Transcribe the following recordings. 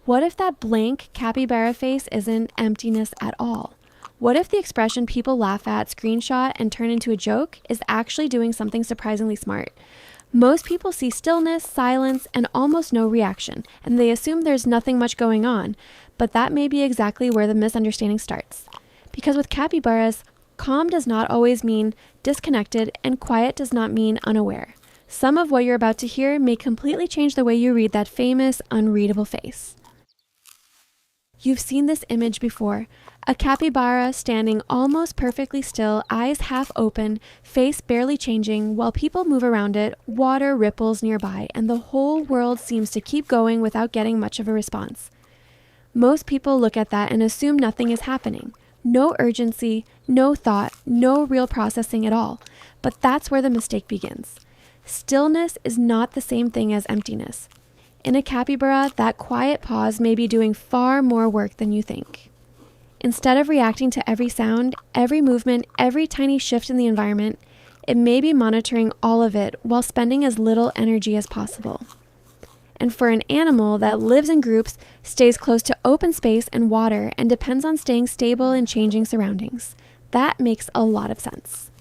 What if that blank capybara face isn't emptiness at all? What if the expression people laugh at, screenshot, and turn into a joke is actually doing something surprisingly smart? Most people see stillness, silence, and almost no reaction, and they assume there's nothing much going on, but that may be exactly where the misunderstanding starts. Because with capybaras, calm does not always mean disconnected, and quiet does not mean unaware. Some of what you're about to hear may completely change the way you read that famous, unreadable face. You've seen this image before. A capybara standing almost perfectly still, eyes half open, face barely changing, while people move around it, water ripples nearby, and the whole world seems to keep going without getting much of a response. Most people look at that and assume nothing is happening. No urgency, no thought, no real processing at all. But that's where the mistake begins. Stillness is not the same thing as emptiness. In a capybara, that quiet pause may be doing far more work than you think. Instead of reacting to every sound, every movement, every tiny shift in the environment, it may be monitoring all of it while spending as little energy as possible. And for an animal that lives in groups, stays close to open space and water, and depends on staying stable in changing surroundings, that makes a lot of sense.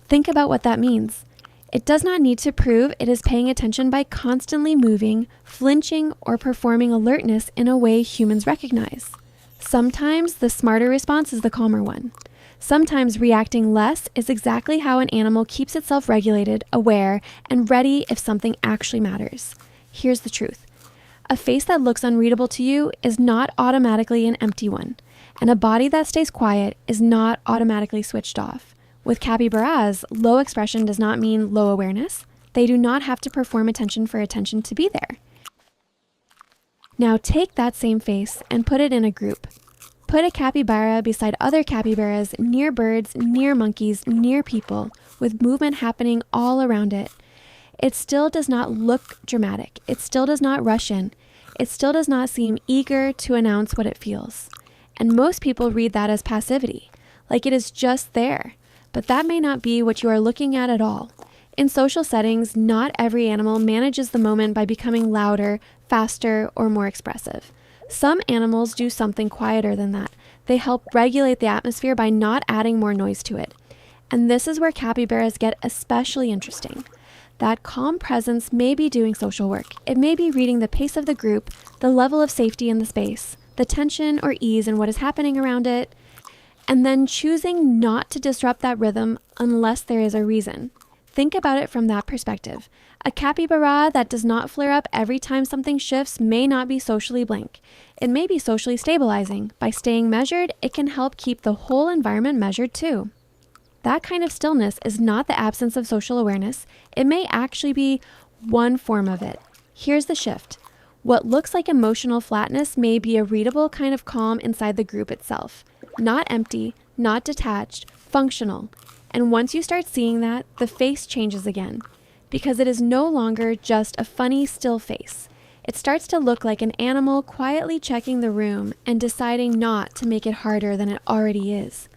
Think about what that means. It does not need to prove it is paying attention by constantly moving, flinching, or performing alertness in a way humans recognize. Sometimes the smarter response is the calmer one. Sometimes reacting less is exactly how an animal keeps itself regulated, aware, and ready if something actually matters. Here's the truth. A face that looks unreadable to you is not automatically an empty one, and a body that stays quiet is not automatically switched off. With capybaras, low expression does not mean low awareness. They do not have to perform attention for attention to be there. Now take that same face and put it in a group. Put a capybara beside other capybaras, near birds, near monkeys, near people, with movement happening all around it. It still does not look dramatic. It still does not rush in. It still does not seem eager to announce what it feels. And most people read that as passivity, like it is just there. But that may not be what you are looking at all. In social settings, not every animal manages the moment by becoming louder, faster, or more expressive. Some animals do something quieter than that. They help regulate the atmosphere by not adding more noise to it. And this is where capybaras get especially interesting. That calm presence may be doing social work. It may be reading the pace of the group, the level of safety in the space, the tension or ease in what is happening around it, and then choosing not to disrupt that rhythm unless there is a reason. Think about it from that perspective. A capybara that does not flare up every time something shifts may not be socially blank. It may be socially stabilizing. By staying measured, it can help keep the whole environment measured too. That kind of stillness is not the absence of social awareness. It may actually be one form of it. Here's the shift. What looks like emotional flatness may be a readable kind of calm inside the group itself. Not empty, not detached, functional. And once you start seeing that, the face changes again. Because it is no longer just a funny, still face. It starts to look like an animal quietly checking the room and deciding not to make it harder than it already is.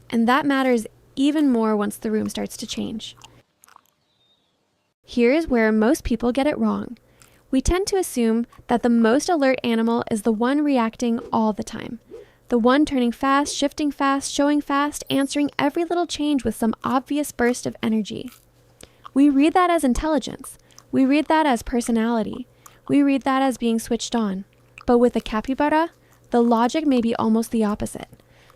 And that matters even more once the room starts to change. Here's where most people get it wrong. We tend to assume that the most alert animal is the one reacting all the time. The one turning fast, shifting fast, showing fast, answering every little change with some obvious burst of energy. We read that as intelligence. We read that as personality. We read that as being switched on. But with a capybara, the logic may be almost the opposite.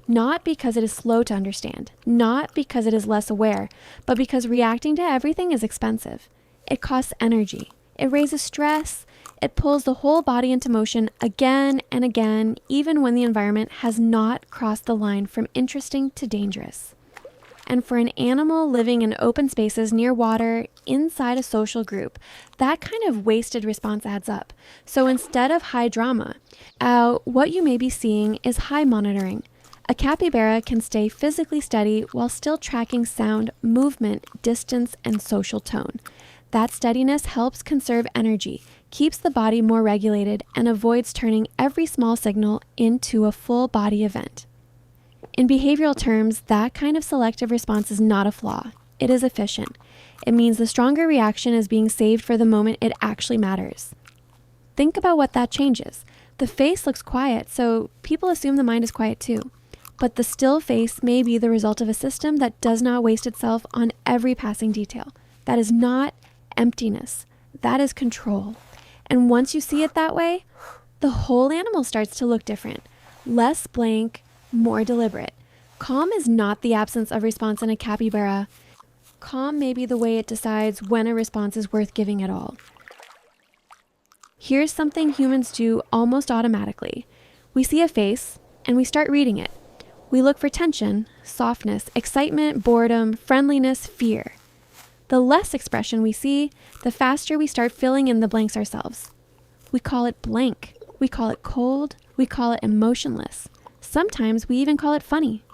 Not because it is slow to understand, not because it is less aware, but because reacting to everything is expensive. It costs energy. It raises stress. It pulls the whole body into motion again and again, even when the environment has not crossed the line from interesting to dangerous. And for an animal living in open spaces near water, inside a social group, that kind of wasted response adds up. So instead of high drama, what you may be seeing is high monitoring. A capybara can stay physically steady while still tracking sound, movement, distance, and social tone. That steadiness helps conserve energy, keeps the body more regulated, and avoids turning every small signal into a full body event. In behavioral terms, that kind of selective response is not a flaw. It is efficient. It means the stronger reaction is being saved for the moment it actually matters. Think about what that changes. The face looks quiet, so people assume the mind is quiet too. But the still face may be the result of a system that does not waste itself on every passing detail. That is not emptiness. That is control. And once you see it that way, the whole animal starts to look different. Less blank, more deliberate. Calm is not the absence of response in a capybara. Calm may be the way it decides when a response is worth giving at all. Here's something humans do almost automatically. We see a face, and we start reading it. We look for tension, softness, excitement, boredom, friendliness, fear. The less expression we see, the faster we start filling in the blanks ourselves. We call it blank. We call it cold. We call it emotionless. Sometimes we even call it funny.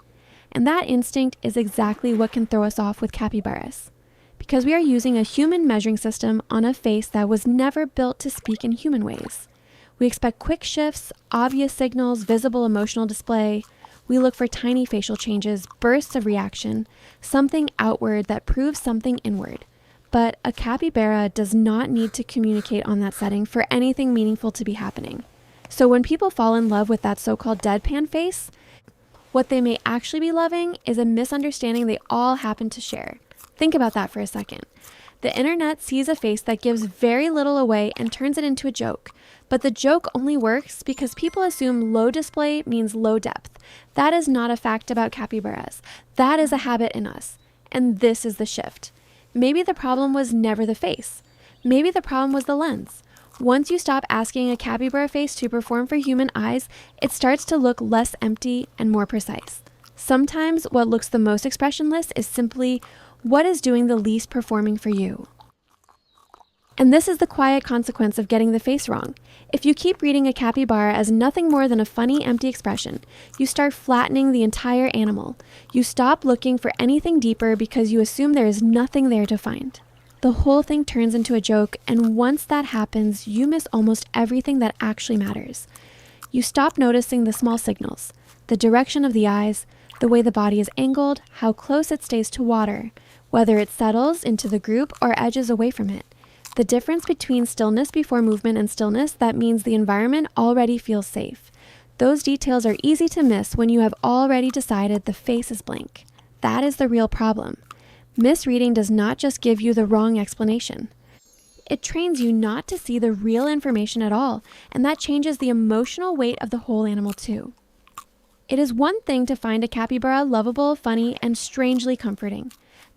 And that instinct is exactly what can throw us off with capybaras. Because we are using a human measuring system on a face that was never built to speak in human ways. We expect quick shifts, obvious signals, visible emotional display. We look for tiny facial changes, bursts of reaction, something outward that proves something inward. But a capybara does not need to communicate on that setting for anything meaningful to be happening. So when people fall in love with that so-called deadpan face, what they may actually be loving is a misunderstanding they all happen to share. Think about that for a second. The internet sees a face that gives very little away and turns it into a joke. But the joke only works because people assume low display means low depth. That is not a fact about capybaras. That is a habit in us. And this is the shift. Maybe the problem was never the face. Maybe the problem was the lens. Once you stop asking a capybara face to perform for human eyes, it starts to look less empty and more precise. Sometimes what looks the most expressionless is simply what is doing the least performing for you. And this is the quiet consequence of getting the face wrong. If you keep reading a capybara as nothing more than a funny, empty expression, you start flattening the entire animal. You stop looking for anything deeper because you assume there is nothing there to find. The whole thing turns into a joke, and once that happens, you miss almost everything that actually matters. You stop noticing the small signals, the direction of the eyes, the way the body is angled, how close it stays to water, whether it settles into the group or edges away from it. The difference between stillness before movement and stillness that means the environment already feels safe. Those details are easy to miss when you have already decided the face is blank. That is the real problem. Misreading does not just give you the wrong explanation. It trains you not to see the real information at all, and that changes the emotional weight of the whole animal too. It is one thing to find a capybara lovable, funny, and strangely comforting.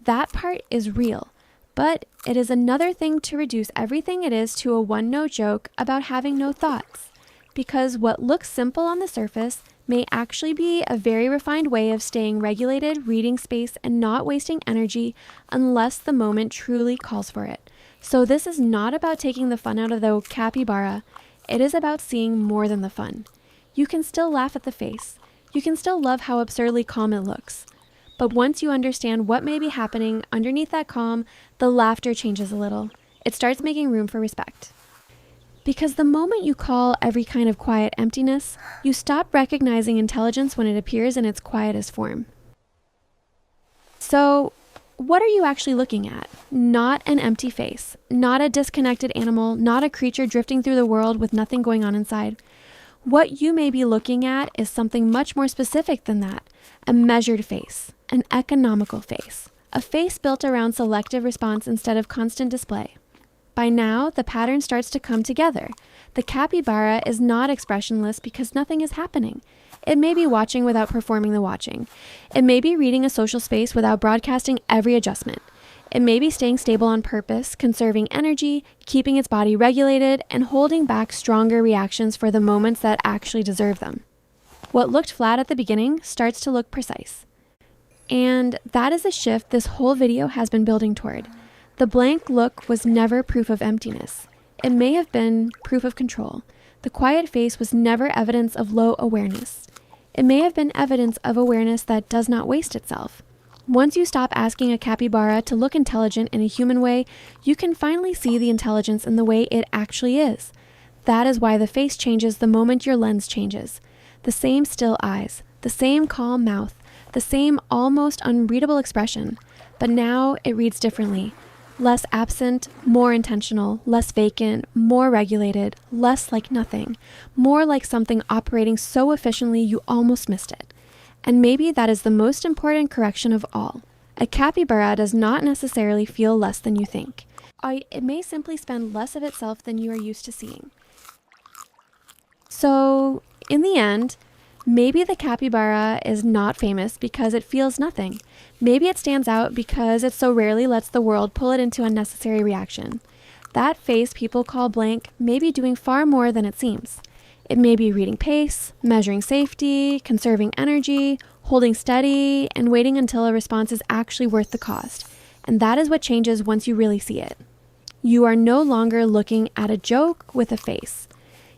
That part is real. But it is another thing to reduce everything it is to a one-note joke about having no thoughts. Because what looks simple on the surface may actually be a very refined way of staying regulated, reading space, and not wasting energy unless the moment truly calls for it. So this is not about taking the fun out of the capybara. It is about seeing more than the fun. You can still laugh at the face. You can still love how absurdly calm it looks. But once you understand what may be happening underneath that calm, the laughter changes a little. It starts making room for respect. Because the moment you call every kind of quiet emptiness, you stop recognizing intelligence when it appears in its quietest form. So, what are you actually looking at? Not an empty face, not a disconnected animal, not a creature drifting through the world with nothing going on inside. What you may be looking at is something much more specific than that. A measured face, an economical face, a face built around selective response instead of constant display. By now, the pattern starts to come together. The capybara is not expressionless because nothing is happening. It may be watching without performing the watching. It may be reading a social space without broadcasting every adjustment. It may be staying stable on purpose, conserving energy, keeping its body regulated, and holding back stronger reactions for the moments that actually deserve them. What looked flat at the beginning starts to look precise. And that is a shift this whole video has been building toward. The blank look was never proof of emptiness. It may have been proof of control. The quiet face was never evidence of low awareness. It may have been evidence of awareness that does not waste itself. Once you stop asking a capybara to look intelligent in a human way, you can finally see the intelligence in the way it actually is. That is why the face changes the moment your lens changes. The same still eyes, the same calm mouth, the same almost unreadable expression, but now it reads differently. Less absent, more intentional, less vacant, more regulated, less like nothing, more like something operating so efficiently you almost missed it. And maybe that is the most important correction of all. A capybara does not necessarily feel less than you think. It may simply spend less of itself than you are used to seeing. So, in the end, maybe the capybara is not famous because it feels nothing. Maybe it stands out because it so rarely lets the world pull it into unnecessary reaction. That face people call blank may be doing far more than it seems. It may be reading pace, measuring safety, conserving energy, holding steady, and waiting until a response is actually worth the cost. And that is what changes once you really see it. You are no longer looking at a joke with a face.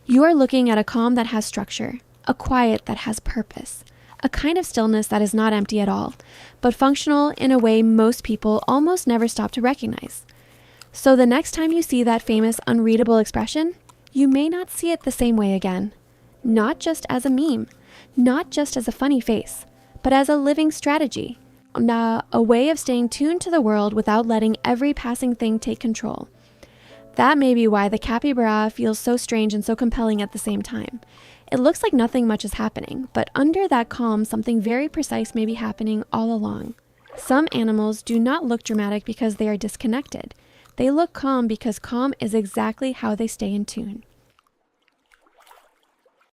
You are looking at a calm that has structure, a quiet that has purpose, a kind of stillness that is not empty at all, but functional in a way most people almost never stop to recognize. So the next time you see that famous unreadable expression, you may not see it the same way again. Not just as a meme, not just as a funny face, but as a living strategy, a way of staying tuned to the world without letting every passing thing take control. That may be why the capybara feels so strange and so compelling at the same time. It looks like nothing much is happening, but under that calm, something very precise may be happening all along. Some animals do not look dramatic because they are disconnected. They look calm because calm is exactly how they stay in tune.